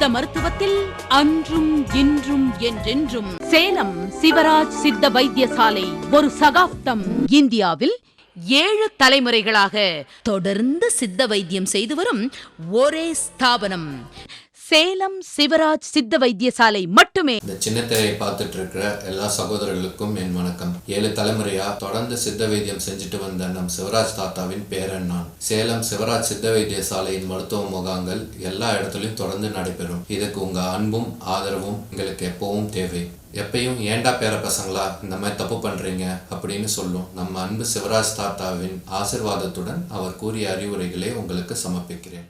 சித்த மருத்துவத்தில் அன்றும் இன்றும் என்றென்றும் சேலம் சிவராஜ் சித்த வைத்தியசாலை ஒரு சகாப்தம். இந்தியாவில் 7 தலைமுறைகளாக தொடர்ந்து சித்த வைத்தியம் செய்து வரும் ஒரே ஸ்தாபனம் சேலம் சிவராஜ் சித்த வைத்தியசாலை மட்டுமே. இந்த சின்ன திரையை பார்த்துட்டு இருக்கிற எல்லா சகோதரர்களுக்கும் என் வணக்கம். 7 தலைமுறையா தொடர்ந்து சித்த வைத்தியம் செஞ்சுட்டு வந்த நம் சிவராஜ் தாத்தாவின் பேரன் நான். சேலம் சிவராஜ் சித்த வைத்தியசாலையின் மருத்துவ முகாங்கள் எல்லா இடத்துலையும் தொடர்ந்து நடைபெறும். இதுக்கு உங்க அன்பும் ஆதரவும் எங்களுக்கு எப்பவும் தேவை. எப்பயும் ஏண்டா பேர பசங்களா இந்த மாதிரி தப்பு பண்றீங்க அப்படின்னு சொல்லும் நம்ம அன்பு சிவராஜ் தாத்தாவின் ஆசிர்வாதத்துடன் அவர் கூறிய அறிவுரைகளை உங்களுக்கு சமர்ப்பிக்கிறேன்.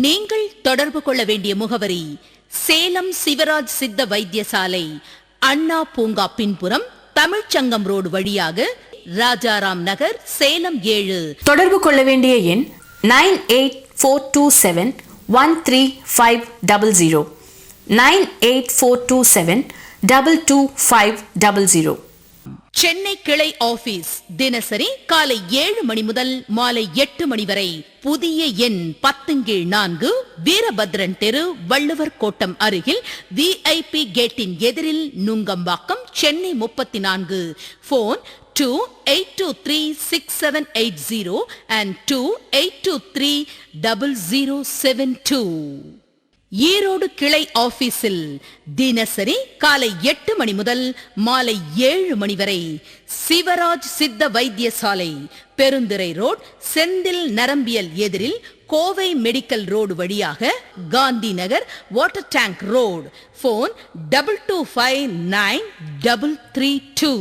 நீங்கள் தொடர்பு கொள்ள வேண்டிய முகவரி சேலம் சிவராஜ் சித்த வைத்தியசாலை, அண்ணா பூங்கா பின்புறம், தமிழ்ச்சங்கம் ரோடு வழியாக ராஜாராம் நகர், சேலம் 7. தொடர்பு கொள்ள வேண்டிய எண் 9842713500 9842722500. சென்னை கிளை ஆபீஸ் தினசரி காலை 7 மணி முதல் மாலை 8 மணி வரை. புதிய எண் 10/4, வீரபத்ரன் தெரு, வள்ளுவர் கோட்டம் அருகில், VIP கேட்டின் எதிரில், நுங்கம்பாக்கம், சென்னை 34. Phone 28236780 and 28230072. ஈரோடு கிளை ஆபீஸில் தினசரி காலை 8 மணி முதல் மாலை 7 மணி வரை. சிவராஜ் சித்த வைத்தியசாலை, பெருந்துறை ரோட், செந்தில் நரம்பியல் எதிரில், கோவை மெடிக்கல் ரோடு வழியாக, Gandhi Nagar, water tank road. Phone 22593332.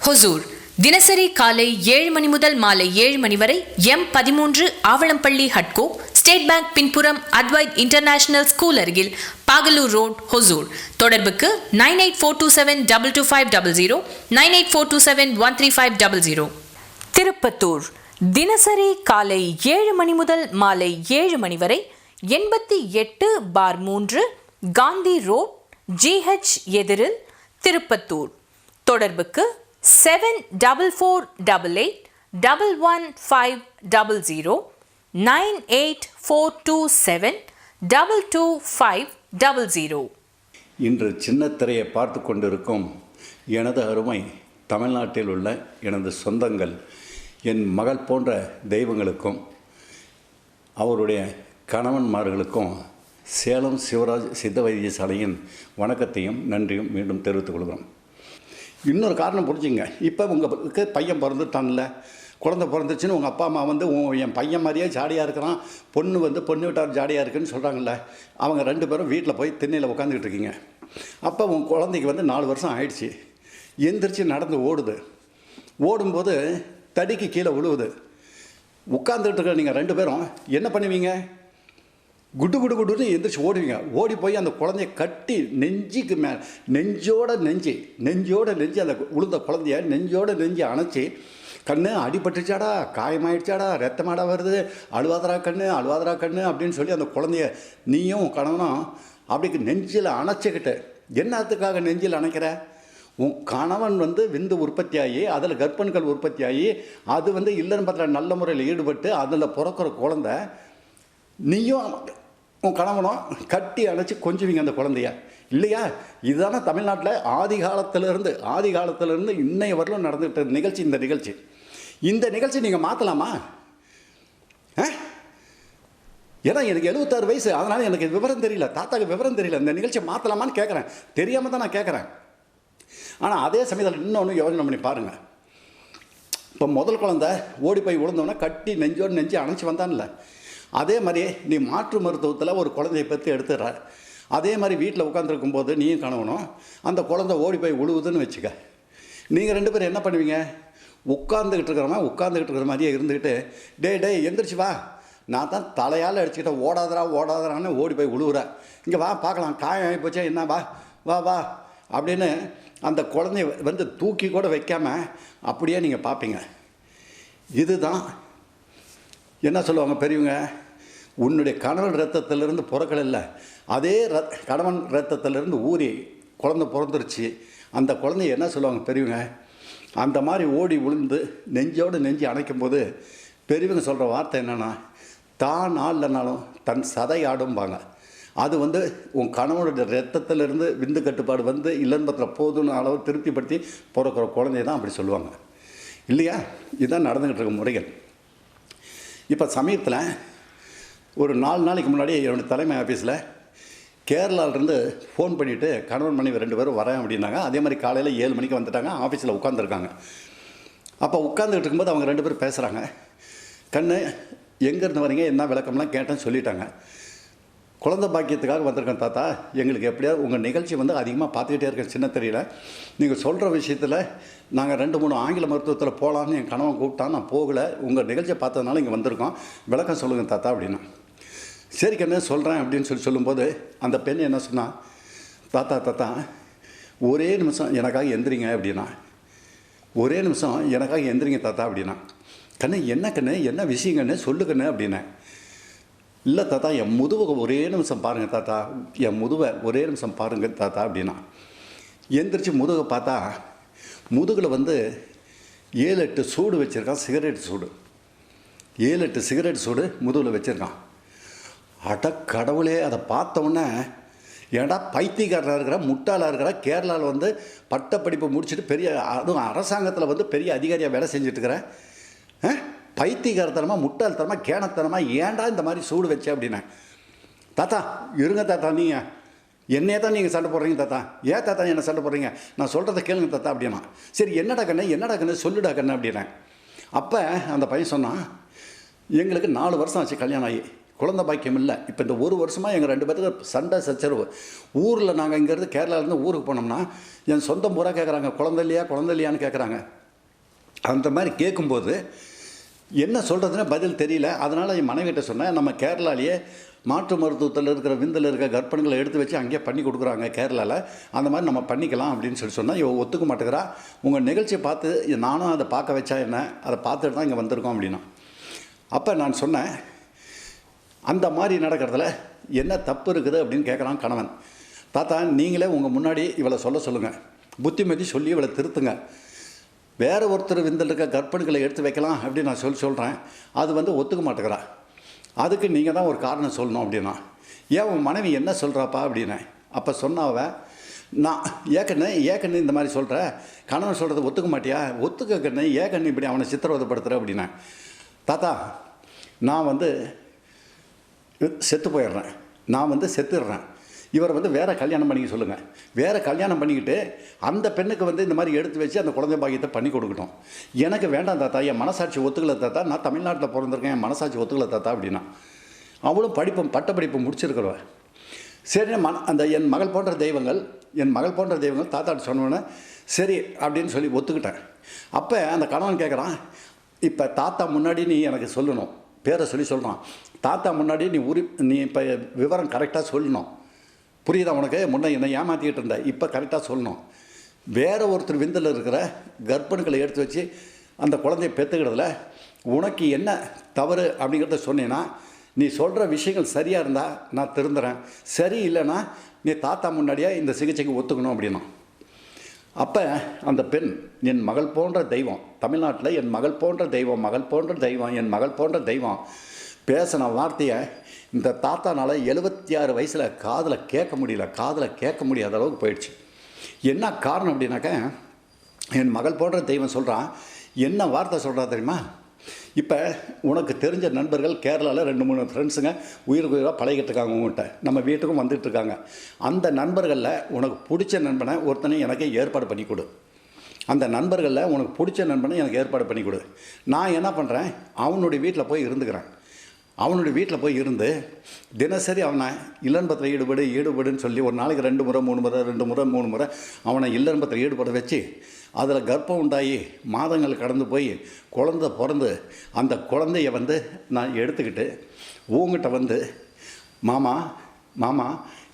Hosur தினசரி காலை 7 மணி முதல் மாலை 7 மணி வரை. M13 ஆவளம்பள்ளி ஹட்கோ, ஸ்டேட் பேங்க் பின்புறம், அத்வைத் இன்டர்நேஷனல் ஸ்கூல் அருகில், பாகலூர் ரோட், ஹொசூர். தொடர்புக்கு 9842722500 9842713500. திருப்பத்தூர் தினசரி காலை 7 மணி முதல் மாலை 7 மணி வரை. 88/3 காந்தி ரோட், GH எதிரில், திருப்பத்தூர். தொடர்புக்கு 7448811500 9842722500. இன்று சின்ன திரையை பார்த்து கொண்டிருக்கும் எனது அருமை தமிழ்நாட்டில் உள்ள எனது சொந்தங்கள், என் மகள் போன்ற தெய்வங்களுக்கும் அவருடைய கணவன்மார்களுக்கும் சேலம் சிவராஜ் சித்த வைத்தியசாலையின் வணக்கத்தையும் நன்றியும் மீண்டும் தெரிவித்துக் கொள்கிறோம். இன்னொரு காரணம் புரிஞ்சுங்க. இப்போ உங்களுக்கு பையன் பிறந்துட்டான்ல, குழந்தை பிறந்துச்சுன்னு உங்கள் அப்பா அம்மா வந்து என் பையன் மாதிரியே ஜாலியாக இருக்கிறான், பொண்ணு வீட்டார் ஜாலியாக இருக்குன்னு சொல்கிறாங்கல்ல. அவங்க 2 பேரும் வீட்டில் போய் திண்ணையில் உட்காந்துக்கிட்டு இருக்கீங்க. அப்போ உங்கள் குழந்தைக்கு 4 வருஷம் ஆயிடுச்சு. எந்திரிச்சு நடந்து ஓடும்போது தடிக்கு கீழே விழுவுது. உட்காந்துக்கிட்டு இருக்கிற நீங்கள் 2 பேரும் என்ன பண்ணுவீங்க? குடுன்னு எந்திரிச்சு ஓடுவீங்க. ஓடி போய் அந்த குழந்தைய கட்டி நெஞ்சுக்கு நெஞ்சோட நெஞ்சு அந்த உளுந்த குழந்தைய நெஞ்சோட நெஞ்சு அணைச்சி, கண்ணு அடிபட்டுச்சாடா, காயமாயிடுச்சாடா, ரத்தமாடா வருது, அழுவாதரா கண்ணு அப்படின்னு சொல்லி அந்த குழந்தைய நீயும் கணவனும் அப்படி நெஞ்சில் அணைச்சிக்கிட்டு, என்னத்துக்காக நெஞ்சில் அணைக்கிற? உன் கணவன் விந்து உற்பத்தியாகி அதில் கர்ப்பன்கள் உற்பத்தியாகி அது இல்லைன்னு பார்த்தா நல்ல முறையில் ஈடுபட்டு அதில் பிறக்கிற குழந்தை, நீயும் உன் கணவனும் கட்டி அணைச்சி கொஞ்சுவீங்க அந்த குழந்தைய, இல்லையா? இதுதானே தமிழ்நாட்டில் ஆதி காலத்திலேருந்து இன்னைய வரலும் நடந்துகிட்ட நிகழ்ச்சி. இந்த நிகழ்ச்சி நீங்கள் மாற்றலாமா? ஏன்னா எனக்கு 76 வயசு, அதனால் எனக்கு விவரம் தெரியல, தாத்தாக்கு விவரம் தெரியல. இந்த நிகழ்ச்சியை மாற்றலாமான்னு கேட்குறேன், தெரியாமல் தான் நான் கேட்குறேன். ஆனால் அதே சமயத்தில் இன்னொன்று யோசனை பண்ணி பாருங்கள். இப்போ முதல் குழந்தை ஓடி போய் விழுந்தோன்னே கட்டி நெஞ்சோடு நெஞ்சு அணைச்சி வந்தான்ல, அதே மாதிரி நீ மாற்று மருத்துவத்தில் ஒரு குழந்தையை பற்றி எடுத்துடுற. அதே மாதிரி வீட்டில் உட்காந்துருக்கும் போது நீயும் கணவனும் அந்த குழந்தை ஓடி போய் விழுவுதுன்னு வச்சுக்க. நீங்கள் 2 பேரும் என்ன பண்ணுவீங்க? உட்காந்துக்கிட்டு இருக்கிற மாதிரியே இருந்துக்கிட்டு, டே எந்திரிச்சு வா, நான் தான் தலையால் அடிச்சுக்கிட்டேன், ஓடாதரான்னு ஓடி போய் விழுவுறேன், இங்கே வா பார்க்கலாம், காயம் ஆகி போச்சா என்ன, வா அப்படின்னு அந்த குழந்தைய தூக்கி கூட வைக்காமல் அப்படியே நீங்கள் பார்ப்பீங்க. இதுதான் என்ன சொல்லுவாங்க பெரியவங்க, உன்னுடைய கணவன் ரத்தத்திலிருந்து பிறக்கல இல்லை, அதே கணவன் ரத்தத்திலிருந்து ஊறி குழந்தை பிறந்துருச்சு. அந்த குழந்தைய என்ன சொல்லுவாங்க பெரியவங்க, அந்த மாதிரி ஓடி விழுந்து நெஞ்சோடு நெஞ்சு அணைக்கும் போது பெரியவங்க சொல்கிற வார்த்தை என்னென்னா, தான் ஆடலனாலும் தன் சதை ஆடும்பாங்க. அது வந்து உன் கணவனுடைய ரத்தத்திலிருந்து விந்து கட்டுப்பாடு வந்து இல்லன்பத்தில் போதும்னு அளவு திருப்திப்படுத்தி பிறக்கிற குழந்தைய தான் அப்படி சொல்லுவாங்க இல்லையா? இதுதான் நடந்துக்கிட்டு இருக்க முறைகள். இப்போ சமீபத்தில் ஒரு 4 நாளைக்கு முன்னாடி என்னோடய தலைமை ஆஃபீஸில் கேரளாவிலேருந்து ஃபோன் பண்ணிவிட்டு கணவன் மனைவி 2 பேரும் வரேன் அப்படின்னாங்க. அதே மாதிரி காலையில் 7 மணிக்கு வந்துட்டாங்க. ஆஃபீஸில் உட்காந்துருக்காங்க. அப்போ உட்காந்துக்கிட்டு இருக்கும்போது அவங்க 2 பேரும் பேசுகிறாங்க. கண்ணு எங்கேருந்து வரீங்க, என்ன விளக்கம்லாம் கேட்டேன்னு சொல்லிட்டாங்க. குழந்தை பாக்கியத்துக்காக வந்திருக்கேன் தாத்தா, எங்களுக்கு எப்படியாவது உங்கள் நிகழ்ச்சி வந்து அதிகமாக பார்த்துக்கிட்டே இருக்கேன் சின்ன தெரியல. நீங்கள் சொல்கிற விஷயத்தில் நாங்கள் 2-3 ஆங்கில மருத்துவத்தில் போகலான்னு என் கணவன் கூப்பிட்டான், நான் போகலை. உங்கள் நிகழ்ச்சியை பார்த்ததுனால இங்கே வந்திருக்கோம், விளக்கம் சொல்லுங்கள் தாத்தா அப்படின்னா. சரி கண்ணு சொல்கிறேன் அப்படின்னு சொல்லும்போது அந்த பெண் என்ன சொன்னால், தாத்தா ஒரே நிமிஷம் எனக்காக எந்திரிங்க அப்படின்னா. ஒரே நிமிஷம் எனக்காக எந்திரிங்க தாத்தா அப்படின்னா. கண்ணு என்ன விஷயம் கண்ணு சொல்லுக்கண்ணு அப்படின்னேன். இல்லை தாத்தா, என் முதுவை ஒரே நிமிஷம் பாருங்கள் தாத்தா, என் முதுவை ஒரே நிமிஷம் பாருங்கள் தாத்தா அப்படின்னா. எந்திரிச்சு முதுகை பார்த்தா முதுகில் வந்து 7-8 சூடு வச்சுருக்கான், சிகரெட் சூடு. 7-8 சிகரெட் சூடு முதுகில் வச்சுருக்கான். அட கடவுளே! அதை பார்த்தோன்னே ஏன்டா பைத்தியக்காரராக இருக்கிற, முட்டாளாக இருக்கிற, கேரளாவில் வந்து பட்டப்படிப்பு முடிச்சுட்டு பெரிய, அதுவும் அரசாங்கத்தில் வந்து பெரிய அதிகாரியாக வேலை செஞ்சுட்ருக்கிறேன், பைத்தியக்காரத்தனமாக முட்டாள்தனமாக கேனத்தனமாக ஏன்டா இந்த மாதிரி சூடு வச்சே அப்படின்னேன். தாத்தா இருங்க தாத்தா, நீங்கள் என்னையே தான் நீங்கள் சண்டை போடுறீங்க தாத்தா, ஏன் தாத்தா என்ன சண்டை போடுறீங்க, நான் சொல்கிறத கேளுங்க தாத்தா அப்படின்னா. சரி என்னடா கண்ணு சொல்லுடா கண்ணு அப்படின்னேன். அப்போ அந்த பையன் சொன்னான், எங்களுக்கு 4 வருஷம் ஆச்சு கல்யாணம் ஆகி, குழந்தை பாக்கியம் இல்லை. இப்போ இந்த 1 வருஷமாக எங்கள் 2 பேருக்கு சண்டை சச்சரவு. ஊரில் நாங்கள் இங்கேருந்து கேரளாவிலேருந்து ஊருக்கு போனோம்னா என் சொந்தம் பூரா கேட்குறாங்க, குழந்தை இல்லையான்னு கேட்குறாங்க. அந்த மாதிரி கேட்கும்போது என்ன சொல்கிறதுன்னு பதில் தெரியல. அதனால் என் மனைவிட்ட சொன்னேன், நம்ம கேரளாலேயே மாற்று மருத்துவத்தில் இருக்கிற விந்தில் இருக்கிற கர்ப்பணிகளை எடுத்து வச்சு அங்கேயே பண்ணி கொடுக்குறாங்க கேரளாவில், அந்த மாதிரி நம்ம பண்ணிக்கலாம் அப்படின்னு சொன்னால் இவ ஒத்துக்க மாட்டேங்கிறா. உங்கள் நிகழ்ச்சியை பார்த்து நானும் அதை பார்க்க வச்சா என்ன, அதை பார்த்துட்டு தான் இங்கே வந்திருக்கோம் அப்படின்னா. அப்போ நான் சொன்னேன், அந்த மாதிரி நடக்கிறதுல என்ன தப்பு இருக்குது அப்படின்னு கேட்குறான் கணவன். தாத்தா நீங்களே உங்கள் முன்னாடி இவளை சொல்லுங்கள், புத்திமதி சொல்லி இவளை திருத்துங்க. வேறு ஒருத்தர் விந்தில் இருக்க கர்ப்பணிகளை எடுத்து வைக்கலாம் அப்படின்னு நான் சொல்கிறேன், அது வந்து ஒத்துக்க மாட்டேங்கிறா. அதுக்கு நீங்கள் தான் ஒரு காரணம் சொல்லணும் அப்படின்னா. ஏன் உன் மனைவி என்ன சொல்கிறாப்பா அப்படின்னேன். அப்போ சொன்னாவ, நான் ஏக்கண்ணு இந்த மாதிரி சொல்கிற, கணவன் சொல்கிறத ஒத்துக்க மாட்டியா, ஒத்துக்க கண்ணு, ஏக்கண்ணு இப்படி அவனை சித்திரவதைப்படுத்துகிற அப்படின்னேன். தாத்தா நான் வந்து செத்து போயிடுறேன், நான் வந்து செத்துடுறேன், இவரை வந்து வேறு கல்யாணம் பண்ணிக்க சொல்லுங்கள். வேறு கல்யாணம் பண்ணிக்கிட்டு அந்த பெண்ணுக்கு வந்து இந்த மாதிரி எடுத்து வச்சு அந்த குழந்தை பாக்கியத்தை பண்ணி கொடுக்கட்டும். எனக்கு வேண்டாம் தாத்தா, என் மனசாட்சி ஒத்துக்கலை தாத்தா, நான் தமிழ்நாட்டில் பிறந்திருக்கேன், என் மனசாட்சி ஒத்துக்கலை தாத்தா அப்படின்னா. அவளும் பட்டப்படிப்பு முடிச்சிருக்கிறவ. சரி அந்த என் மகள் போன்ற தெய்வங்கள் தாத்தாட்ட சொன்னோன்னே சரி அப்படின்னு சொல்லி ஒத்துக்கிட்டேன். அப்போ அந்த கணவன் கேட்குறான், இப்போ தாத்தா முன்னாடி நீ எனக்கு சொல்லணும், பேரை சொல்கிறான், தாத்தா முன்னாடி நீ இப்போ விவரம் கரெக்டாக சொல்லணும், புரியுதா உனக்கு, முன்னே என்னை ஏமாற்றிக்கிட்டு இருந்த, இப்போ கரெக்டாக சொல்லணும். வேறு ஒருத்தர் விந்தில் இருக்கிற கர்ப்பணிகளை எடுத்து வச்சு அந்த குழந்தைய பெற்றுக்கிறதுல உனக்கு என்ன தவறு அப்படிங்கிறத சொன்னீங்கன்னா, நீ சொல்கிற விஷயங்கள் சரியாக இருந்தால் நான் திருந்துறேன், சரி இல்லைன்னா நீ தாத்தா முன்னாடியே இந்த சிகிச்சைக்கு ஒத்துக்கணும் அப்படின்னா. அப்போ அந்த பெண், என் மகள் போன்ற தெய்வம், தமிழ்நாட்டில் என் மகள் போன்ற தெய்வம் பேசின வார்த்தையை இந்த தாத்தானால் 76 வயசில் காதில் கேட்க முடியாத அளவுக்கு போயிடுச்சு. என்ன காரணம் அப்படின்னாக்க, என் மகள் போன்ற தெய்வம் சொல்கிறான், என்ன வார்த்தை சொல்கிறா தெரியுமா, இப்போ உனக்கு தெரிஞ்ச நண்பர்கள் கேரளாவில் 2-3 ஃப்ரெண்ட்ஸுங்க உயிராக பழகிட்டு இருக்காங்க, உங்கள்கிட்ட நம்ம வீட்டுக்கும் வந்துட்டுருக்காங்க. அந்த நண்பர்களில் உனக்கு பிடிச்ச நண்பனை ஒருத்தனை எனக்கு ஏற்பாடு பண்ணி கொடு. அந்த நண்பர்களில் உனக்கு பிடிச்ச நண்பனை எனக்கு ஏற்பாடு பண்ணி கொடு. நான் என்ன பண்ணுறேன், அவனுடைய வீட்டில் போய் இருந்துக்கிறேன். அவனுடைய வீட்டில் போய் இருந்து தினசரி அவனை இல்லன்பத்தில் ஈடுபடுன்னு சொல்லி ஒரு நாளைக்கு 2 முறை 3 முறை அவனை இல்லன்பத்தில் ஈடுபட வச்சு, அதில் கர்ப்பம் உண்டாகி மாதங்கள் கடந்து போய் குழந்தை பிறந்து அந்த குழந்தைய வந்து நான் எடுத்துக்கிட்டு உங்ககிட்ட வந்து மாமா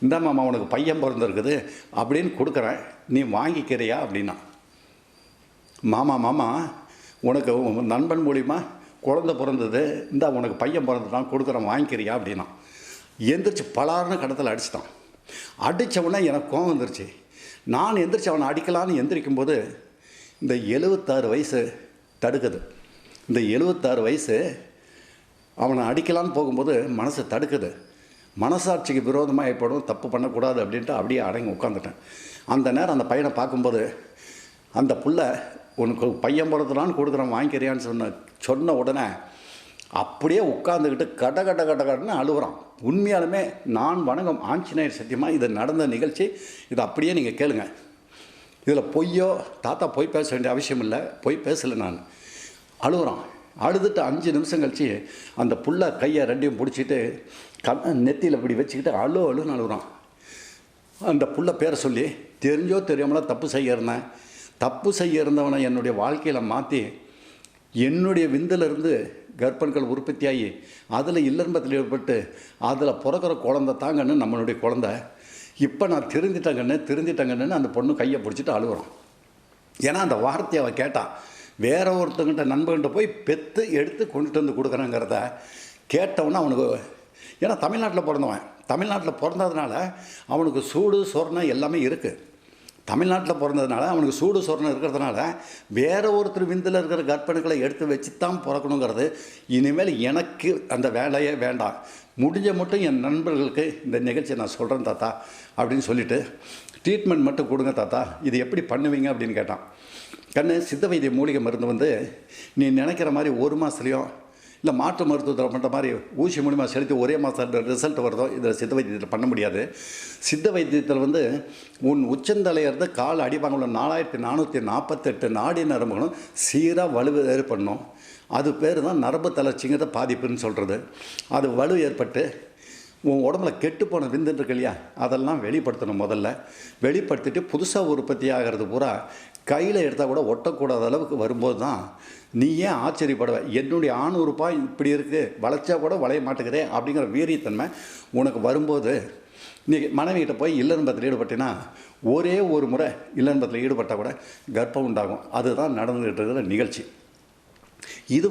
இந்த மாமா உனக்கு பையன் பிறந்திருக்குது அப்படின்னு கொடுக்குறேன், நீ வாங்கிக்கிறியா அப்படின்னா. மாமா உனக்கு நண்பன் மூலிமா குழந்தை பிறந்தது, இந்த உனக்கு பையன் பிறந்துட்டான், கொடுக்குறேன், வாங்கிக்கிறியா அப்படின்னா. எந்திரிச்சு பலாருன்னு கடத்தில் அடிச்சிட்டான். அடித்த உடனே எனக்கு கோவம் வந்துருச்சு. நான் எந்திரிச்சு அவனை அடிக்கலான்னு எந்திரிக்கும்போது இந்த 76 வயசு தடுக்குது. இந்த 76 வயசு அவனை அடிக்கலான்னு போகும்போது மனசு தடுக்குது. மனசாட்சிக்கு விரோதமாக ஏற்படும், தப்பு பண்ணக்கூடாது அப்படின்ட்டு அப்படியே அடங்கி உட்காந்துட்டேன். அந்த நேரம் அந்த பையனை பார்க்கும்போது அந்த புள்ள உனக்கு பையன் பிறந்தலான்னு கொடுக்குறேன் வாங்கிக்கிறியான்னு சொன்ன உடனே அப்படியே உட்காந்துக்கிட்டு கடன்னு அழுகுறான். உண்மையாலுமே நான் வணங்கும் ஆஞ்சநேயர் சத்தியமாக இது நடந்த நிகழ்ச்சி. இது அப்படியே நீங்கள் கேளுங்க. இதில் பொய்யோ தாத்தா போய் பேச வேண்டிய அவசியம் இல்லை, போய் பேசலை. நான் அழுகுறான். அழுதுட்டு 5 நிமிஷம் கழிச்சு அந்த புள்ள கையை ரெண்டையும் பிடிச்சிட்டு நெத்தியில் இப்படி வச்சுக்கிட்டு அழுன்னு அழுகுறான். அந்த புள்ள பேரை சொல்லி தெரிஞ்சோ தெரியாமலோ தப்பு செய்ய இருந்தவனை என்னுடைய வாழ்க்கையில் மாற்றி என்னுடைய விந்திலிருந்து கர்ப்பங்கள் உற்பத்தியாகி அதில் இல்லன்பத்தில் ஏற்பட்டு அதில் பிறக்கிற குழந்தை தாங்கன்னு நம்மளுடைய குழந்தை. இப்போ நான் திருந்திட்டங்கன்னு அந்த பொண்ணு கையை பிடிச்சிட்டு அழுகுறான். ஏன்னா அந்த வார்த்தையை அவள் கேட்டான். வேற ஒருத்தங்கிட்ட நண்பர்கிட்ட போய் பெற்று எடுத்து கொண்டுட்டு வந்து கொடுக்குறாங்கிறத கேட்டவொன்னே அவனுக்கு, ஏன்னா தமிழ்நாட்டில் பிறந்ததுனால அவனுக்கு சூடு சொர்ணம் எல்லாமே இருக்குது. தமிழ்நாட்டில் பிறந்ததுனால அவனுக்கு சூடு சொர்ணம் இருக்கிறதுனால வேற ஒருத்தர் விந்தில் இருக்கிற கர்ப்பணுக்களை எடுத்து வச்சு தான் பிறக்கணுங்கிறது. இனிமேல் எனக்கு அந்த வேலையே வேண்டாம், முடிஞ்ச மட்டும் என் நண்பர்களுக்கு இந்த நிகழ்ச்சியை நான் சொல்கிறேன் தாத்தா அப்படின்னு சொல்லிவிட்டு ட்ரீட்மெண்ட் மட்டும் கொடுங்க தாத்தா, இது எப்படி பண்ணுவீங்க அப்படின்னு கேட்டான். சித்த வைத்திய மூலிகை மருந்து நீ நினைக்கிற மாதிரி 1 மாதத்துலையும் இல்லை மாற்று மருத்துவத்தில் பண்ணுற மாதிரி ஊசி மூலிமா செலுத்தி ஒரே மாதத்தில் ரிசல்ட் வருதோ இதில் சித்த வைத்தியத்தில் பண்ண முடியாது. சித்த வைத்தியத்தில் உன் உச்சந்தலையிலிருந்து கால் அடிப்பாங்க 4448 நாடி நரம்புகளும் சீராக வலு ஏற்படணும். அது பேர் தான் நரம்பு தளர்ச்சிங்கிறத பாதிப்புன்னு சொல்கிறது. அது வலு ஏற்பட்டு உன் உடம்புல கெட்டுப்போன விந்துன்னு இருக்கு இல்லையா, அதெல்லாம் வெளிப்படுத்தணும். முதல்ல வெளிப்படுத்திட்டு புதுசாக உற்பத்தி ஆகிறது பூரா கையில் எடுத்தால் கூட ஒட்டக்கூடாத அளவுக்கு வரும்போது தான் நீ ஏன் ஆச்சரியப்படுவ, என்னுடைய ஆண் உறுப்பாக இப்படி இருக்குது, வளைச்சா கூட வளைய மாட்டேங்குதே அப்படிங்கிற வீரியத்தன்மை உனக்கு வரும்போது நீ மனைவிகிட்ட போய் இல்லன்பத்தில் ஈடுபட்டினா ஒரே ஒரு முறை இல்லன்பத்தில் ஈடுபட்டால் கூட கர்ப்பம் உண்டாகும். அதுதான் நடந்துகிட்டு இருக்கிற நிகழ்ச்சி. இது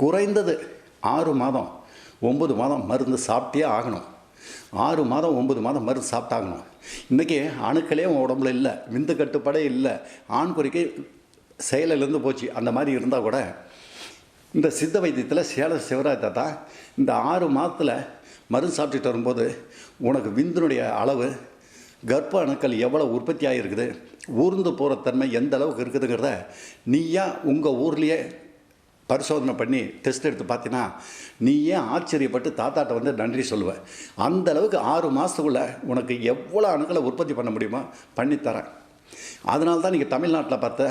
குறைந்தது 6 மாதம் 9 மாதம் மருந்து சாப்பிட்டே ஆகணும். 6 மாதம் 9 மாதம் மருந்து சாப்பிட்டாகணும். இன்றைக்கி அணுக்களே உன் உடம்புல இல்லை, விந்து கட்டுப்பாடே இல்லை, ஆண் குறிக்கை செயலிலேருந்து போச்சு. அந்த மாதிரி இருந்தால் கூட இந்த சித்த வைத்தியத்தில் சேலம் சிவராஜ் தாத்தா இந்த 6 மாதத்தில் மருந்து சாப்பிட்டுட்டு வரும்போது உனக்கு விந்தினுடைய அளவு, கர்ப்ப அணுக்கள் எவ்வளோ உற்பத்தி ஆகிருக்குது, ஊர்ந்து போகிற தன்மை எந்த அளவுக்கு இருக்குதுங்கிறத நீயா உங்கள் ஊர்லேயே பரிசோதனை பண்ணி டெஸ்ட் எடுத்து பார்த்தீங்கன்னா நீ ஏன் ஆச்சரியப்பட்டு தாத்தாட்ட நன்றி சொல்லுவேன். அந்த அளவுக்கு 6 மாதத்துக்குள்ளே உனக்கு எவ்வளோ அணுக்களை உற்பத்தி பண்ண முடியுமோ பண்ணித்தரேன். அதனால தான் நீங்கள் தமிழ்நாட்டில் பார்த்த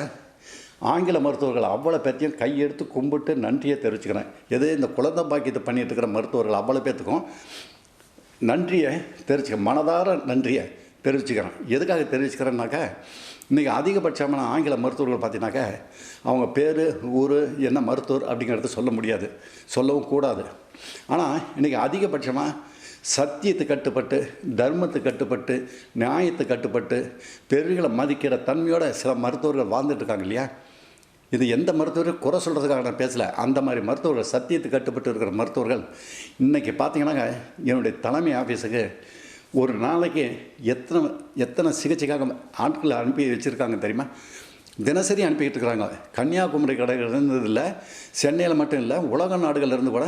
ஆங்கில மருத்துவர்கள் அவ்வளோ பேர்த்தையும் கையெடுத்து கும்பிட்டு நன்றியை தெரிவிச்சுக்கிறேன். இந்த குழந்தை பாக்கியத்தை பண்ணிட்டு இருக்கிற மருத்துவர்கள் அவ்வளோ பேர்த்துக்கும் நன்றியை மனதார நன்றியை தெரிவிச்சுக்கிறேன். எதுக்காக தெரிவிச்சுக்கிறேன்னாக்கா, இன்றைக்கி அதிகபட்சமான ஆங்கில மருத்துவர்கள் பார்த்தீங்கன்னாக்கா அவங்க பேர் ஊர் என்ன மருத்துவர் அப்படிங்கிறத சொல்ல முடியாது, சொல்லவும் கூடாது. ஆனால் இன்றைக்கி அதிகபட்சமாக சத்தியத்துக்கு கட்டுப்பட்டு, தர்மத்துக்கு கட்டுப்பட்டு, நியாயத்துக்கு கட்டுப்பட்டு, பெரியகளை மதிக்கிற தன்மையோட சில மருத்துவர்கள் வாழ்ந்துட்டுருக்காங்க இல்லையா. இது எந்த மருத்துவரும் குறை சொல்கிறதுக்காக நான் பேசலை. அந்த மாதிரி மருத்துவர்கள், சத்தியத்துக்கு கட்டுப்பட்டு இருக்கிற மருத்துவர்கள் இன்றைக்கி பார்த்திங்கன்னாங்க என்னுடைய தலைமை ஆஃபீஸுக்கு ஒரு நாளைக்கு எத்தனை சிகிச்சைக்காக ஆட்களை அனுப்பி வச்சுருக்காங்க தெரியுமா? தினசரி அனுப்பிக்கிட்டு இருக்கிறாங்க. கன்னியாகுமரி கடைகள் இல்லை, சென்னையில் மட்டும் இல்லை, உலக நாடுகள்லேருந்து கூட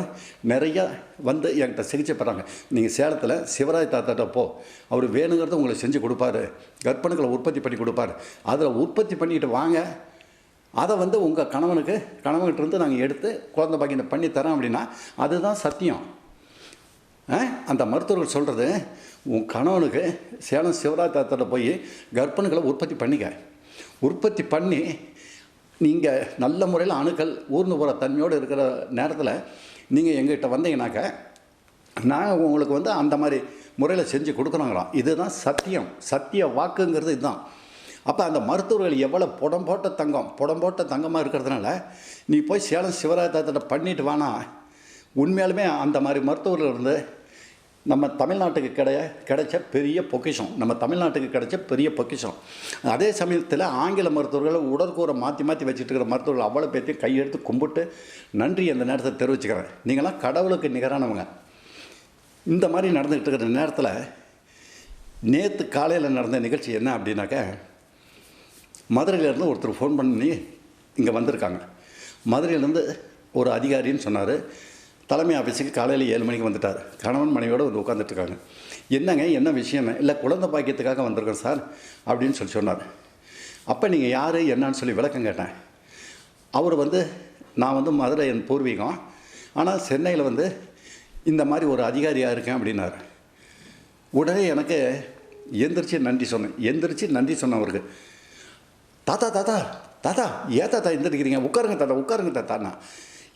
நிறையா என்கிட்ட சிகிச்சை பெறாங்க. நீங்கள் சேலத்தில் சிவராஜ் தாத்தாட்ட போ, அவர் வேணுங்கிறத உங்களுக்கு செஞ்சு கொடுப்பாரு, கர்ப்பணுக்களை உற்பத்தி பண்ணி கொடுப்பார். அதில் உற்பத்தி பண்ணிக்கிட்டு வாங்க, அதை உங்கள் கணவன்கிட்ட நாங்கள் எடுத்து குழந்தை பாக்கியம் பண்ணி தரோம் அப்படின்னா அதுதான் சத்தியம். அந்த மருத்துவர்கள் சொல்கிறது, உன் கணவனுக்கு சேலம் சிவராஜ் தாத்தாட்ட போய் கர்ப்பணுக்களை உற்பத்தி பண்ணி நீங்கள் நல்ல முறையில் அணுக்கள் ஊர்ந்து போகிற தன்மையோடு இருக்கிற நேரத்தில் நீங்கள் எங்கள்கிட்ட வந்தீங்கன்னாக்க நாங்கள் உங்களுக்கு அந்த மாதிரி முறையில் செஞ்சு கொடுக்குறாங்களாம். இதுதான் சத்திய வாக்குங்கிறது இதுதான். அப்போ அந்த மருத்துவர்கள் எவ்வளோ புடம் போட்ட தங்கமாக இருக்கிறதுனால நீ போய் சேலம் சிவராஜ் தாத்தாட்ட பண்ணிட்டு வானா, உண்மையாலுமே அந்த மாதிரி மருத்துவர்கள் இருந்து நம்ம தமிழ்நாட்டுக்கு கிடைச்ச பெரிய பொக்கிஷம். அதே சமயத்தில் ஆங்கில மருத்துவர்கள் உடற்கூரை மாற்றி வச்சுட்டு இருக்கிற மருத்துவர்கள் அவ்வளோ பேர்த்தையும் கையெடுத்து கும்பிட்டு நன்றி அந்த நேரத்தை தெரிவிச்சுக்கிறேன். நீங்களாம் கடவுளுக்கு நிகரானவங்க. இந்த மாதிரி நடந்துக்கிட்டு இருக்கிற நேரத்தில் நேற்று காலையில் நடந்த நிகழ்ச்சி என்ன அப்படின்னாக்க, மதுரையிலேருந்து ஒருத்தர் ஃபோன் பண்ணி இங்கே வந்திருக்காங்க. மதுரையிலேருந்து ஒரு அதிகாரின்னு சொன்னார், தலைமை ஆஃபீஸுக்கு காலையில் 7 மணிக்கு வந்துட்டார். கணவன் மனைவியோடு வந்து உட்காந்துட்ருக்காங்க. என்னங்க என்ன விஷயம்னு, இல்லை குழந்தை பாக்கியத்துக்காக வந்திருக்கோம் சார் அப்படின்னு சொன்னார். அப்போ நீங்கள் யார் என்னன்னு சொல்லி விளக்கம் கேட்டேன். அவர் வந்து நான் வந்து மதுரை என் பூர்வீகம், ஆனால் சென்னையில் வந்து இந்த மாதிரி ஒரு அதிகாரியாக இருக்கேன் அப்படின்னார். உடனே எனக்கு எந்திரிச்சு நன்றி சொன்னவருக்கு, தாத்தா தாத்தா தாத்தா ஏன் தாத்தா எந்திரிக்கிறீங்க, உட்காருங்க தாத்தாண்ணா.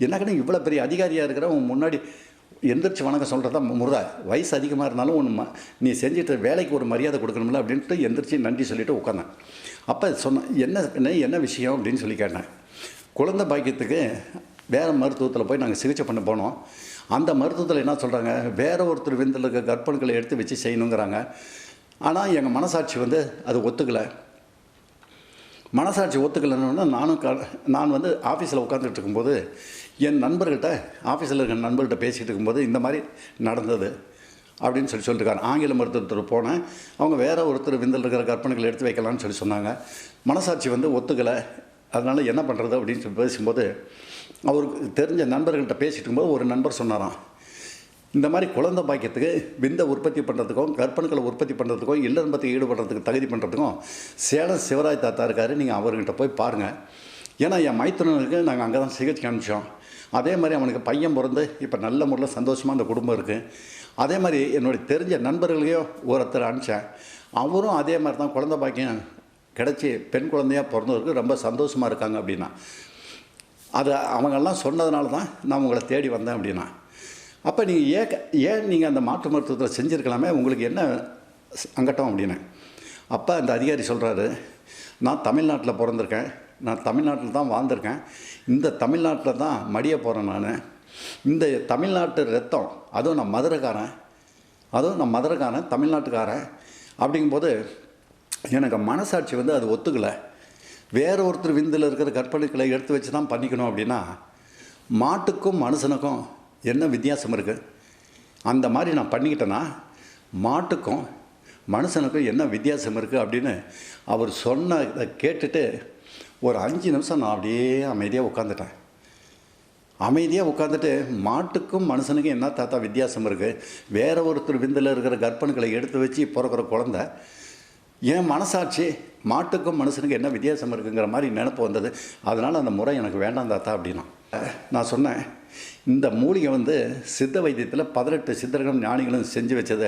என்னக்கண்ணே இவ்வளோ பெரிய அதிகாரியாக இருக்கிற உன் முன்னாடி எந்திரிச்சு வணக்கம் சொல்கிறதா முருதா, வயசு அதிகமாக இருந்தாலும் ஒன்று நீ செஞ்சுட்டு வேலைக்கு ஒரு மரியாதை கொடுக்கணும்ல அப்படின்ட்டு எந்திரிச்சு நன்றி சொல்லிவிட்டு உட்காந்தேன். அப்போ என்ன விஷயம் அப்படின்னு சொல்லி கேட்டேன். குழந்தை பாக்கியத்துக்கு வேறு மருத்துவத்தில் போய் நாங்கள் சிகிச்சை பண்ண போனோம். அந்த மருத்துவத்தில் என்ன சொல்கிறாங்க, வேறு ஒருத்தர் விந்தில் இருக்க கர்ப்பங்களை எடுத்து வச்சு செய்யணுங்கிறாங்க. ஆனால் எங்கள் மனசாட்சி வந்து அது ஒத்துக்கலை. மனசாட்சி ஒத்துக்கலைன்னு நான் வந்து ஆஃபீஸில் உட்காந்துட்டு இருக்கும்போது என் நண்பர்கிட்ட, ஆஃபீஸில் இருக்கிற நண்பர்கிட்ட பேசிகிட்டு இருக்கும்போது இந்த மாதிரி நடந்தது அப்படின்னு சொல்லியிருக்காரு. ஆங்கில மருத்துவத்தில் போனேன், அவங்க வேறு ஒருத்தர் விந்தில் இருக்கிற கற்பனைகளை எடுத்து வைக்கலான்னு சொன்னாங்க. மனசாட்சி வந்து ஒத்துக்கலை, அதனால் என்ன பண்ணுறது அப்படின்னு பேசும்போது அவருக்கு தெரிஞ்ச நண்பர்கள்ட்ட பேசிட்டு இருக்கும்போது ஒரு நண்பர் சொன்னாராம், இந்த மாதிரி குழந்தை பாக்கியத்துக்கு விந்தை உற்பத்தி பண்ணுறதுக்கும் கற்பனைகளை உற்பத்தி பண்ணுறதுக்கும் இல்லறம்பத்தை ஈடுபடுறதுக்கு தகுதி பண்ணுறதுக்கும் சேலம் சிவராஜ் தாத்தா இருக்கார், நீங்கள் அவர்கிட்ட போய் பாருங்கள். ஏன்னா என் மைத்துனனுக்கு நாங்கள் அங்கே தான் சிகிச்சை அனுப்பிச்சோம். அதே மாதிரி அவனுக்கு பையன் பிறந்து இப்போ நல்ல முறையில் சந்தோஷமாக அந்த குடும்பம் இருக்குது. அதே மாதிரி என்னுடைய தெரிஞ்ச நண்பர்களையும் ஒருத்தர் அனுப்பிச்சேன், அவரும் அதே மாதிரி தான் குழந்தை பாக்கியம் கிடச்சி பெண் குழந்தையாக பிறந்தவருக்கு ரொம்ப சந்தோஷமாக இருக்காங்க அப்படின்னா. அது அவங்கெல்லாம் சொன்னதுனால தான் நான் உங்களை தேடி வந்தேன் அப்படின்னா. அப்போ நீங்கள் ஏன் நீங்கள் அந்த மாற்று மருத்துவத்தில் செஞ்சுருக்கலாமே, உங்களுக்கு என்ன அங்கட்டம் அப்படின்னு. அப்போ அந்த அதிகாரி சொல்கிறாரு, நான் தமிழ்நாட்டில் பிறந்திருக்கேன், நான் தமிழ்நாட்டில் தான் வாழ்ந்திருக்கேன், இந்த தமிழ்நாட்டில் தான் மடிய போகிறேன் நான். இந்த தமிழ்நாட்டு ரத்தம், அதுவும் நான் மதுரைக்காரன் தமிழ்நாட்டுக்காரன் அப்படிங்கும்போது எனக்கு மனசாட்சி வந்து அது ஒத்துக்கலை. வேறு ஒருத்தர் விந்தில் இருக்கிற கற்பனைகளை எடுத்து வச்சு தான் பண்ணிக்கணும் அப்படின்னா மாட்டுக்கும் மனுஷனுக்கும் என்ன வித்தியாசம் இருக்குது? அந்த மாதிரி நான் பண்ணிக்கிட்டேன்னா மாட்டுக்கும் மனுஷனுக்கும் என்ன வித்தியாசம் இருக்குது அப்படின்னு அவர் சொன்னதை கேட்டுட்டு ஒரு 5 நிமிஷம் நான் அப்படியே அமைதியாக உட்காந்துட்டு மாட்டுக்கும் மனுஷனுக்கும் என்ன தாத்தா வித்தியாசம் இருக்குது? வேறு ஒருத்தர் விந்தில் இருக்கிற கற்பனைகளை எடுத்து வச்சு பிறக்கிற குழந்தை, என் மனசாட்சி மாட்டுக்கும் மனுஷனுக்கு என்ன வித்தியாசம் இருக்குங்கிற மாதிரி நினப்பு வந்தது. அதனால் அந்த முறை எனக்கு வேண்டாம் தாத்தா அப்படின்னா. நான் சொன்னேன், இந்த மூலிகை வந்து சித்த வைத்தியத்தில் 18 சித்தர்களும் ஞானிகளும் செஞ்சு வச்சதை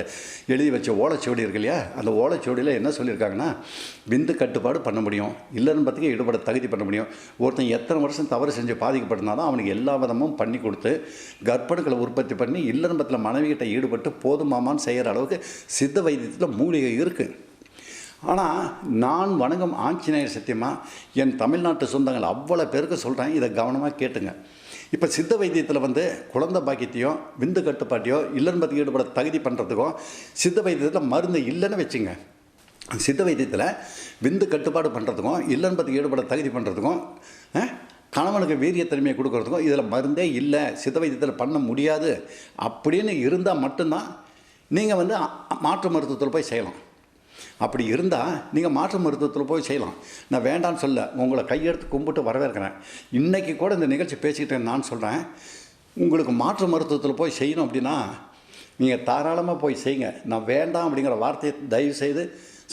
எழுதி வச்ச ஓலைச்சுவடி இருக்கு இல்லையா, அந்த ஓலைச்சுவடியில் என்ன சொல்லியிருக்காங்கன்னா, விந்து கட்டுப்பாடு பண்ண முடியும், இல்லறம்பத்துக்கு ஈடுபட தகுதி பண்ண முடியும். ஒருத்தன் எத்தனை வருஷம் தவறு செஞ்சு பாதிக்கப்பட்டிருந்தாலும் அவனுக்கு எல்லா விதமும் பண்ணி கொடுத்து கர்ப்பணுக்களை உற்பத்தி பண்ணி இல்லறம்பத்தில் மனைவிகிட்ட ஈடுபட்டு போதுமாமான்னு செய்கிற அளவுக்கு சித்த வைத்தியத்தில் மூலிகை இருக்குது. ஆனால் நான் வணங்கும் ஆஞ்சநேயர் சத்தியமாக என் தமிழ்நாட்டு சொந்தங்கள் அவ்வளோ பேருக்கு சொல்கிறேன், இதை கவனமாக கேட்டுங்க. இப்போ சித்த வைத்தியத்தில் வந்து குழந்தை பாக்கியத்தையும் விந்து கட்டுப்பாட்டையோ இல்லறம்பத்துக்கு ஈடுபட தகுதி பண்ணுறதுக்கும் சித்த வைத்தியத்தில் மருந்து இல்லைன்னு வச்சுங்க. சித்த வைத்தியத்தில் விந்து கட்டுப்பாடு பண்ணுறதுக்கும் இல்லறம்பத்துக்கு ஈடுபட தகுதி பண்ணுறதுக்கும் கணவனுக்கு வீரியத்தன்மையை கொடுக்கறதுக்கும் இதில் மருந்தே இல்லை, சித்த வைத்தியத்தில் பண்ண முடியாது அப்படின்னு இருந்தால் மட்டும்தான் நீங்கள் வந்து மாற்று மருத்துவத்தில் போய் செய்யலாம். அப்படி இருந்தால் நீங்கள் மாற்று மருத்துவத்தில் போய் செய்யலாம். நான் வேண்டான்னு சொல்ல, உங்களை கையெடுத்து கும்பிட்டு வரவேற்கிறேன். இன்றைக்கி கூட இந்த நிகழ்ச்சி பேசிக்கிட்டேன். நான் சொல்கிறேன், உங்களுக்கு மாற்று மருத்துவத்தில் போய் செய்யணும் அப்படின்னா நீங்கள் தாராளமாக போய் செய்யுங்க. நான் வேண்டாம் அப்படிங்கிற வார்த்தையை தயவு செய்து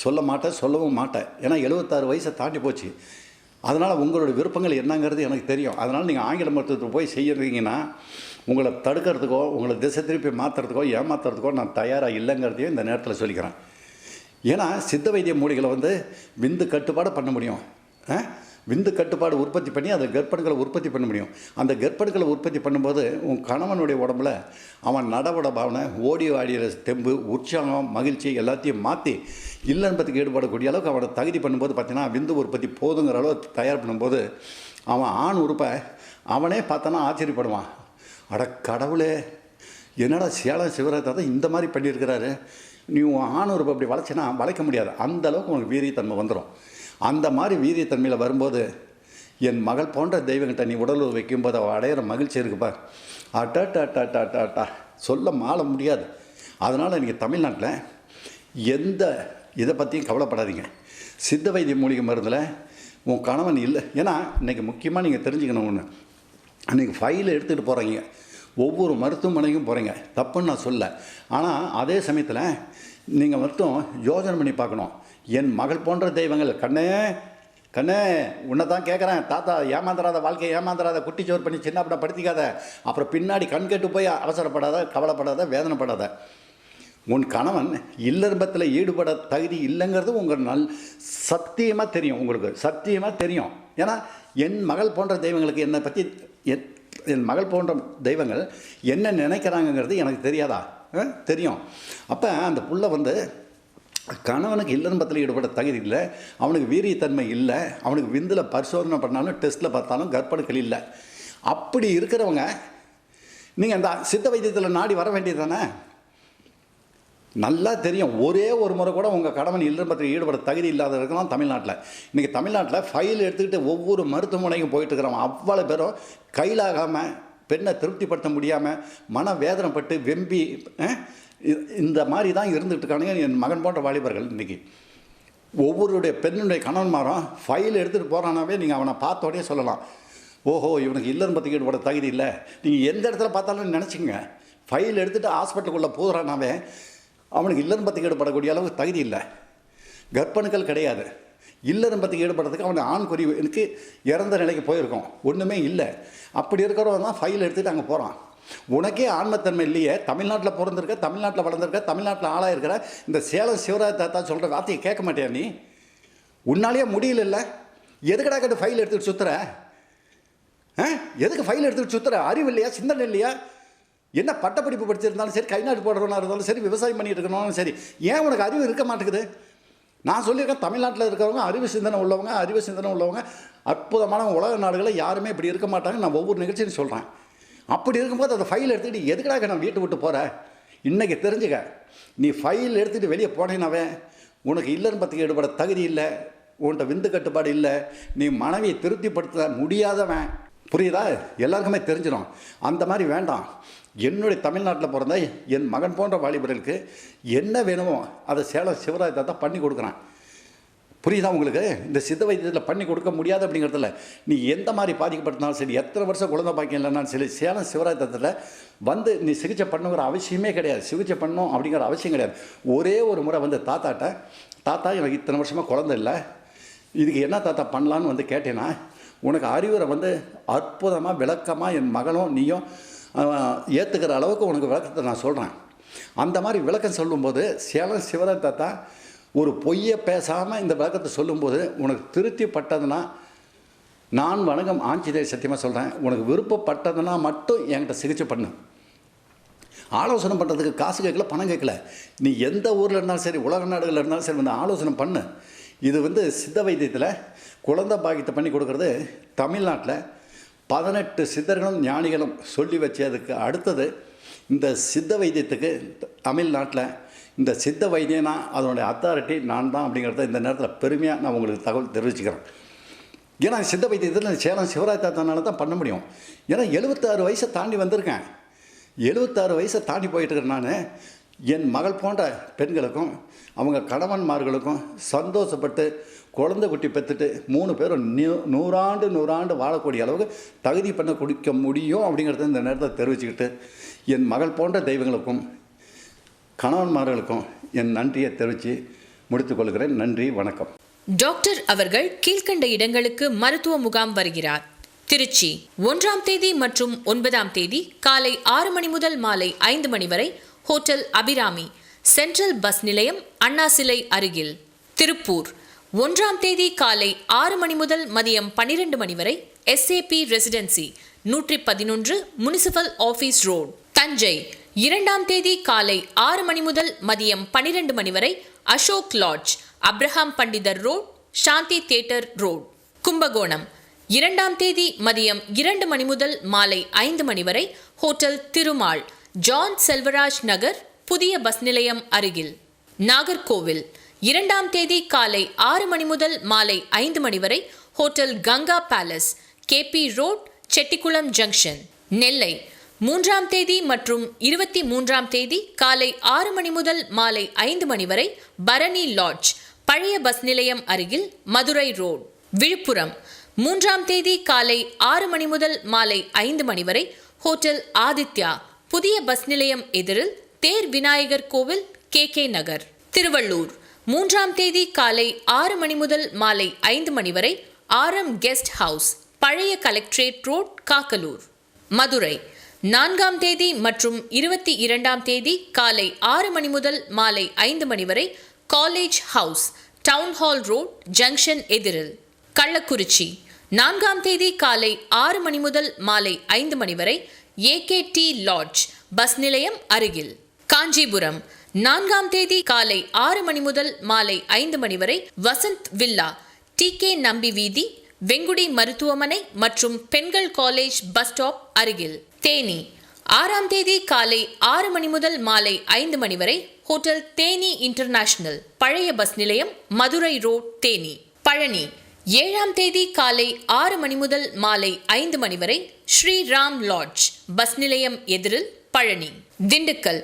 சொல்லவும் மாட்டேன். ஏன்னா 76 வயசை தாண்டி போச்சு. அதனால் உங்களோட விருப்பங்கள் என்னங்கிறது எனக்கு தெரியும். அதனால் நீங்கள் ஆங்கில மருத்துவத்தில் போய் செய்யறீங்கன்னா உங்களை தடுக்கிறதுக்கோ உங்களை திசை திருப்பி மாற்றுறதுக்கோ ஏமாற்றுறதுக்கோ நான் தயாராக இல்லைங்கிறதையும் இந்த நேரத்தில் சொல்லிக்கிறேன். ஏன்னா சித்த வைத்திய மூலிகளை வந்து விந்து கட்டுப்பாடு பண்ண முடியும், விந்து கட்டுப்பாடு உற்பத்தி பண்ணி அந்த கர்ப்பணுக்களை உற்பத்தி பண்ண முடியும். அந்த கர்ப்பணுக்களை உற்பத்தி பண்ணும்போது உன் கணவனுடைய உடம்புல அவன் நடவட பாவனை, ஓடி ஆடிகிற தெம்பு, உற்சாகம், மகிழ்ச்சி எல்லாத்தையும் மாற்றி இல்லறம்பத்துக்கு ஈடுபடக்கூடிய அளவுக்கு அவனை தகுதி பண்ணும்போது பார்த்தீங்கன்னா விந்து உற்பத்தி போதுங்கிற அளவு தயார் பண்ணும்போது அவன் ஆண் உறுப்பை அவனே பார்த்தானா ஆச்சரியப்படுவான். அட கடவுளே, என்னடா சேலம் சிவராஜ் தான் இந்த மாதிரி பண்ணியிருக்கிறாரு, நீ ஆண் உறுப்பு அப்படி வளைச்சினா வளைக்க முடியாது, அந்த அளவுக்கு உனக்கு வீரியத்தன்மை வந்துடும். அந்த மாதிரி வீரியத்தன்மையில் வரும்போது என் மகள் போன்ற தெய்வங்கிட்ட நீ உடல் வைக்கும்போது அவள் அடையிற மகிழ்ச்சி இருக்குப்பா, அட்டா சொல்ல மாள முடியாது. அதனால் நீங்கள் தமிழ்நாட்டில் எந்த இதை பற்றியும் கவலைப்படாதீங்க. சித்த வைத்திய மூலிகை மருந்தில் உன் கணவன் இல்லை. ஏன்னா இன்றைக்கி முக்கியமாக நீங்கள் தெரிஞ்சுக்கணும் ஒன்று, அன்றைக்கி ஃபைலை எடுத்துகிட்டு போகிறீங்க, ஒவ்வொரு மருத்துவமனைக்கும் போகிறீங்க, தப்புன்னு நான் சொல்ல. ஆனால் அதே சமயத்தில் நீங்கள் மட்டும் யோசனை பண்ணி பார்க்கணும். என் மகள் போன்ற தெய்வங்கள், கண்ணே கண்ணே உன்னை தான் கேட்குறேன், தாத்தா ஏமாந்துடாத, வாழ்க்கையை ஏமாந்துடாத, குட்டிச்சோறு பண்ணி சின்ன அப்படி படுத்திக்காத, அப்புறம் பின்னாடி கண் கெட்டு போய் அவசரப்படாத, கவலைப்படாத, வேதனைப்படாத. உன் கணவன் இல்லறத்தில் ஈடுபட தகுதி இல்லைங்கிறது உங்கள் சத்தியமாக தெரியும், உங்களுக்கு சத்தியமாக தெரியும். ஏன்னா என் மகள் போன்ற தெய்வங்களுக்கு என்னை பற்றி என் மகள் போன்ற தெய்வங்கள் என்ன நினைக்கிறாங்கங்கிறது எனக்கு தெரியாதா? தெரியும். அப்போ அந்த புள்ள கணவனுக்கு இல்லறத்தில் ஈடுபட தகுதி இல்லை, அவனுக்கு வீரியத்தன்மை இல்லை, அவனுக்கு விந்தில் பரிசோதனை பண்ணாலும் டெஸ்ட்டில் பார்த்தாலும் கர்ப்பணுக்கள் இல்லை. அப்படி இருக்கிறவங்க நீங்கள் அந்த சித்த வைத்தியத்தில் நாடி வர வேண்டியது தானே? நல்லா தெரியும். ஒரே ஒரு முறை கூட உங்கள் கணவன் இல்லறத்தில் ஈடுபட தகுதி இல்லாத இருக்கலாம் தமிழ்நாட்டில். இன்றைக்கி தமிழ்நாட்டில் ஃபைல் எடுத்துக்கிட்டு ஒவ்வொரு மருத்துவமனைக்கும் போயிட்டு இருக்கிறவன் அவ்வளோ பேரும் கையிலாகாமல், பெண்ணை திருப்திப்படுத்த முடியாமல், மன வேதனைப்பட்டு வெம்பி இந்த மாதிரி தான் இருந்துகிட்டு இருக்கானுங்க என் மகன் போன்ற வாலிபர்கள். இன்றைக்கி ஒவ்வொருடைய பெண்ணுடைய கணவன்மாரும் ஃபைல் எடுத்துகிட்டு போகிறானாவே நீங்கள் அவனை பார்த்த உடனே சொல்லலாம், ஓஹோ இவனுக்கு இல்லறத்தில் ஈடுபட தகுதி இல்லை. நீங்கள் எந்த இடத்துல பார்த்தாலும் நினச்சிங்க, ஃபைல் எடுத்துகிட்டு ஹாஸ்பிட்டலுக்குள்ளே போகிறானாவே அவனுக்கு இல்லறத்தில் ஈடுபடக்கூடிய அளவுக்கு தகுதி இல்லை, கர்ப்பணுக்கள் கிடையாது. இல்லறத்தில் ஈடுபடுறதுக்கு அவன் ஆண்குறி எனக்கு இறந்த நிலைக்கு போயிருக்கோம், ஒன்றுமே இல்லை. அப்படி இருக்கிறவன் தான் ஃபைல் எடுத்துகிட்டு அங்கே போகிறான். உனக்கே ஆன்மத்தன்மை இல்லையே, தமிழ்நாட்டில் பிறந்திருக்க, தமிழ்நாட்டில் வளர்ந்துருக்க, தமிழ்நாட்டில் ஆளாக இருக்கிற இந்த சேலம் சிவராஜ் தாத்தா சொல்கிற வார்த்தையை கேட்க மாட்டியா நீ? உன்னாலேயே முடியல, எதுக்கடா கேட்டு ஃபைல் எடுத்துகிட்டு சுற்றுற? எதுக்கு ஃபைல் எடுத்துகிட்டு சுற்றுற? அறிவு இல்லையா, சிந்தனை இல்லையா? என்ன பட்டப்படிப்பு படிச்சிருந்தாலும் சரி, கை நாட்டு போடுறவனா இருந்தாலும் சரி, விவசாயம் பண்ணிட்டு இருக்கணும் சரி, ஏன் உனக்கு அறிவு இருக்க மாட்டேங்குது? நான் சொல்லியிருக்கேன், தமிழ்நாட்டில் இருக்கிறவங்க அறிவு சிந்தனை உள்ளவங்க அற்புதமான உலக நாடுகளில் யாருமே இப்படி இருக்க மாட்டாங்க. நான் ஒவ்வொரு நிகழ்ச்சியும் சொல்கிறேன். அப்படி இருக்கும்போது அந்த ஃபைல் எடுத்துக்கிட்டு எதுக்கடாக நான் வீட்டை விட்டு போகிறேன்? இன்றைக்கி தெரிஞ்சுக்க, நீ ஃபைல் எடுத்துகிட்டு வெளியே போனேனாவே உனக்கு இல்லறத்தில் ஈடுபட தகுதி இல்லை, உன்கிட்ட விந்து கட்டுப்பாடு இல்லை, நீ மனைவியை திருப்திப்படுத்த முடியாதவன். புரியுதா? எல்லாருக்குமே தெரிஞ்சிடும். அந்த மாதிரி வேண்டாம். என்னுடைய தமிழ்நாட்டில் பிறந்த என் மகன் போன்ற வாலிபர்களுக்கு என்ன வேணுமோ அதை சேலம் சிவராஜ் தாத்தா பண்ணி கொடுக்குறான். புரியுதா உங்களுக்கு? இந்த சித்த வைத்தியத்தில் பண்ணி கொடுக்க முடியாது அப்படிங்கிறதுல நீ எந்த மாதிரி பாதிக்கப்பட்டாலும் சரி, எத்தனை வருஷம் குழந்தை பாக்கியம் இல்லைனாலும் சரி, சேலம் சிவராஜ் தாத்தத்தில் நீ சிகிச்சை பண்ணுங்கிற அவசியமே கிடையாது, சிகிச்சை பண்ணணும் அப்படிங்கிற அவசியம் கிடையாது. ஒரே ஒரு முறை தாத்தா எனக்கு இத்தனை வருஷமாக குழந்தை இல்லை, இதுக்கு என்ன தாத்தா பண்ணலான்னு கேட்டேன்னா, உனக்கு அறிவுரை அற்புதமாக விளக்கமாக என் மகனும் நீயும் ஏற்றுக்கிற அளவுக்கு உனக்கு விளக்கத்தை நான் சொல்கிறேன். அந்த மாதிரி விளக்கம் சொல்லும்போது சேலம் சிவராஜ் தாத்தா ஒரு பொய்யை பேசாமல் இந்த விளக்கத்தை சொல்லும்போது உனக்கு திருப்திப்பட்டதுன்னா, நான் வணங்கம் ஆஞ்சநேயர் சத்தியமாக சொல்கிறேன், உனக்கு விருப்பப்பட்டதுன்னா மட்டும் என்கிட்ட சிகிச்சை பண்ணு. ஆலோசனை பண்ணுறதுக்கு காசு கேட்கல, பணம் கேட்கல. நீ எந்த ஊரில் இருந்தாலும் சரி, உலக நாடுகளில் இருந்தாலும் சரி, ஆலோசனை பண்ணு. இது சித்த வைத்தியத்தில் குழந்தை பாக்கியத்தை பண்ணி கொடுக்குறது தமிழ்நாட்டில் 18 சித்தர்களும் ஞானிகளும் சொல்லி வச்சதுக்கு அடுத்தது இந்த சித்த வைத்தியத்துக்கு தமிழ்நாட்டில் இந்த சித்த வைத்தியனா அதனுடைய அத்தாரிட்டி நான் தான் அப்படிங்கிறத இந்த நேரத்தில் பெருமையாக நான் உங்களுக்கு தகவல் தெரிவிச்சுக்கிறேன். ஏன்னா சித்த வைத்தியத்தில் சேலம் சிவராஜ் தாத்தானால தான் பண்ண முடியும். ஏன்னா 76 வயசை தாண்டி வந்திருக்கேன். 76 வயசை தாண்டி போயிட்டு இருக்கிறேன். நான் என் மகள் போன்ற பெண்களுக்கும் அவங்க கணவன்மார்களுக்கும் சந்தோஷப்பட்டு குழந்தை குட்டி பெற்றுட்டு 3 பேரும் 100 வாழக்கூடிய அளவுக்கு தகுதி பண்ண கொடுக்க முடியும் அப்படிங்கிறத இந்த நேரத்தை தெரிவிச்சுக்கிட்டு, என் மகள் போன்ற தெய்வங்களுக்கும் கணவன்மார்களுக்கும் என் நன்றியை தெரிவித்து முடித்துக்கொள்கிறேன். நன்றி, வணக்கம். டாக்டர் அவர்கள் கீழ்க்கண்ட இடங்களுக்கு மருத்துவ முகாம் வருகிறார். திருச்சி 1ஆம் தேதி மற்றும் 9ஆம் தேதி காலை 6 மணி முதல் மாலை 5 மணி வரை ஹோட்டல் அபிராமி, சென்ட்ரல் பஸ் நிலையம், அண்ணா சிலை அருகில். திருப்பூர் 1ஆம் தேதி காலை 6 மணி முதல் மதியம் 12 மணி வரை SAP residency, 111 municipal office road. Thanjai 2ஆம் தேதி காலை 6 மணி முதல் மதியம் 12 மணி வரை அசோக் லாட்ஜ், அப்ரஹாம் பண்டிதர் ரோட், சாந்தி தியேட்டர் ரோட். கும்பகோணம் 2ஆம் தேதி மதியம் 2 மணி முதல் மாலை 5 மணி வரை ஹோட்டல் திருமால், ஜான் செல்வராஜ் நகர், புதிய பஸ் நிலையம் அருகில். நாகர்கோவில் 2ஆம் தேதி காலை 6 மணி முதல் மாலை 5 மணி வரை hotel Ganga palace, KP road, Chettikulam junction. Nellai 3ஆம் தேதி மற்றும் 23ஆம் தேதி காலை 6 மணி முதல் மாலை 5 மணி வரை பரணி லாட்ஜ், பழைய பஸ் நிலையம் அருகில், மதுரை ரோட். விழுப்புரம் 3ஆம் தேதி காலை 6 மணி முதல் மாலை 5 மணி வரை ஹோட்டல் ஆதித்யா, புதிய பஸ் நிலையம் எதிரில், தேர் விநாயகர் கோவில், KK நகர். திருவள்ளூர், 3ஆம் தேதி காலை 6 மணி முதல் மாலை 5 மணி வரை RM கெஸ்ட் ஹவுஸ், பழைய கலெக்டரேட் ரோட், காக்கலூர். மதுரை, 4ஆம் தேதி மற்றும் 22ஆம் தேதி காலை 6 மணி முதல் மாலை 5 மணி வரை college house, town hall road, junction எதிரில். கள்ளக்குறிச்சி, 4ஆம் தேதி காலை 6 மணி முதல் மாலை 5 மணி வரை AKT லாட்ஜ், பஸ் நிலையம் அருகில். காஞ்சிபுரம், 4ஆம் தேதி காலை 6 மணி முதல் மாலை 5 மணி வரை வசந்த் வில்லா, TK நம்பி வீதி, வெங்குடி மருத்துவமனை மற்றும் பெண்கள் காலேஜ் பஸ் ஸ்டாப் அருகில். தேனி, 6ஆம் தேதி காலை 6 மணி முதல் மாலை 5 மணி வரை ஹோட்டல் தேனி இன்டர்நேஷனல், பழைய பஸ் நிலையம், மதுரை ரோட், தேனி. பழனி, 7ஆம் தேதி காலை 6 மணி முதல் மாலை 5 மணி வரை ஸ்ரீராம் லாட்ஜ், பஸ் நிலையம் எதிரில், பழனி. திண்டுக்கல்,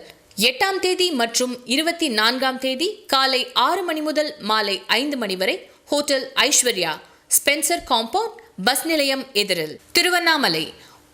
8ஆம் தேதி மற்றும் 24ஆம் தேதி காலை 6 மணி முதல் மாலை 5 மணி வரை hotel Aishwarya, Spencer compound, bus நிலையம் எதிரில். திருவண்ணாமலை,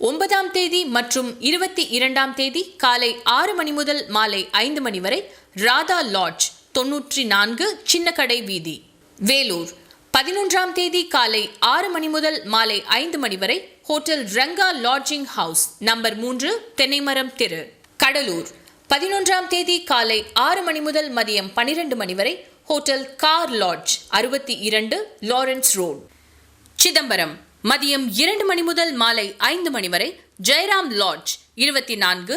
9ஆம் தேதி மற்றும் 22ஆம் தேதி காலை 6 மணி முதல் மாலை 5 மணி வரை ராதா லாட்ஜ், 94, சின்னக்கடை வீதி. வேலூர், 11ஆம் தேதி காலை 6 மணி முதல் மாலை 5 மணி வரை hotel Ranga lodging house, number 3, தென்னைமரம் தெரு. கடலூர், 11ஆம் தேதி காலை 6 மணி முதல் மதியம் 12 மணி வரை hotel car lodge, 62, Lawrence road. Chidambaram, மதியம் 2 மணி முதல் மாலை 5 மணி வரை ஜெயராம் லாட்ஜ், 24,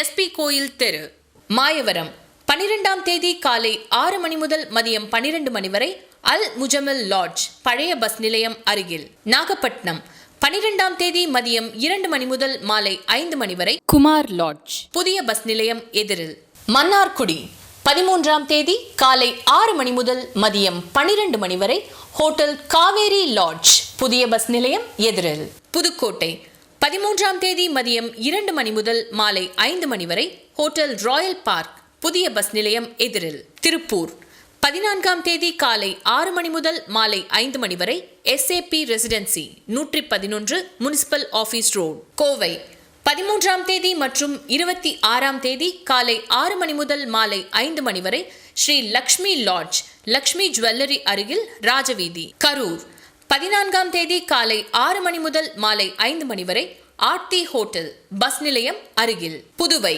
SP கோயில் தெரு. மாயவரம், 12ஆம் தேதி காலை 6 மணி முதல் மதியம் 12 மணி வரை அல் முஜமல் லாட்ஜ், பழைய பஸ் நிலையம் அருகில். நாகப்பட்டினம், 12ஆம் தேதி மதியம் 2 மணி முதல் மாலை 5 மணி வரை குமார் லாட்ஜ், புதிய பஸ் நிலையம் எதிரில். மன்னார்குடி, 13ஆம் தேதி காலை 6 மணி முதல் மதியம் 12 மணி வரை ஹோட்டல் காவேரி லாட்ஜ், புதிய பஸ் நிலையம் எதிரில். புதுக்கோட்டை, 13ஆம் தேதி மதியம் 2 மணி முதல் மாலை 5 மணி வரை ஹோட்டல் ராயல் பார்க், புதிய பஸ் நிலையம் எதிரில். திருப்பூர், 14ஆம் தேதி காலை 6 மணி முதல் மாலை 5 மணி வரை SAP residency, 111, municipal office road. Kovai, 13ஆம் தேதி மற்றும் 26ஆம் தேதி காலை 6 மணி முதல் மாலை 5 மணி வரை ஸ்ரீ லக்ஷ்மி லாட்ஜ், லக்ஷ்மி ஜுவல்லரி அருகில், ராஜவீதி. கரூர், 14ஆம் தேதி காலை 6 மணி முதல் மாலை 5 மணி வரை ஆர்த்தி ஹோட்டல், பஸ் நிலையம் அருகில். புதுவை,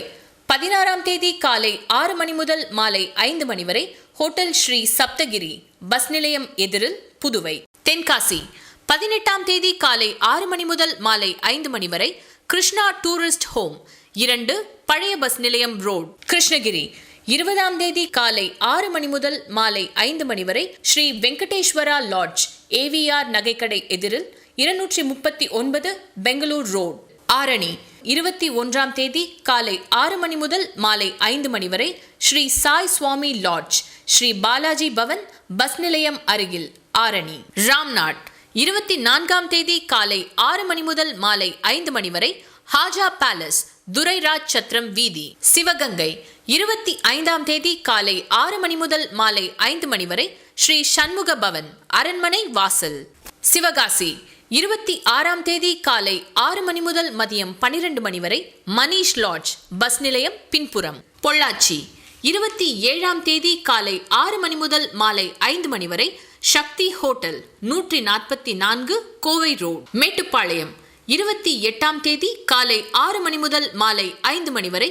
16ஆம் தேதி காலை 6 மணி முதல் மாலை 5 மணி வரை ஹோட்டல் ஸ்ரீ சப்தகிரி, பஸ் நிலையம் எதிரில், புதுவை. தென்காசி, 18ஆம் தேதி காலை 6 மணி முதல் மாலை 5 மணி வரை கிருஷ்ணா டூரிஸ்ட் ஹோம், 2, பழைய பஸ் நிலையம் ரோட். கிருஷ்ணகிரி, 20ஆம் தேதி காலை 6 மணி முதல் மாலை 5 மணி வரை ஸ்ரீ வெங்கடேஸ்வரா லாட்ஜ், AVR நகைக்கடை எதிரில், 239, பெங்களூர் ரோட். ஆரணி, 21ஆம் தேதி காலை 6 மணி முதல் மாலை 5 மணி வரை ஸ்ரீ சாய் சுவாமி லாட்ஜ், ஸ்ரீ பாலாஜி பவன், பஸ் நிலையம் அருகில், ஆரணி. ராம்நாட், 24ஆம் தேதி காலை 6 மணி முதல் மாலை 5 மணி வரை ஹாஜா பேலஸ், துரைராஜ் சத்திரம் வீதி. சிவகங்கை, 25ஆம் தேதி காலை 6 மணி முதல் மாலை 5 மணி வரை ஸ்ரீ சண்முக பவன், அரண்மனை வாசல். சிவகாசி, 26ஆம் தேதி காலை 6 மணி முதல் மதியம் 12 மணி வரை மனிஷ் லாட்ஜ், பஸ் நிலையம் பின்புறம். பொள்ளாச்சி, 27ஆம் தேதி காலை 6 மணி முதல் மாலை 5 மணி வரை சக்தி ஹோட்டல், 144, கோவை ரோட். மேட்டுப்பாளையம், 28ஆம் தேதி காலை 6 மணி முதல் மாலை 5 மணி வரை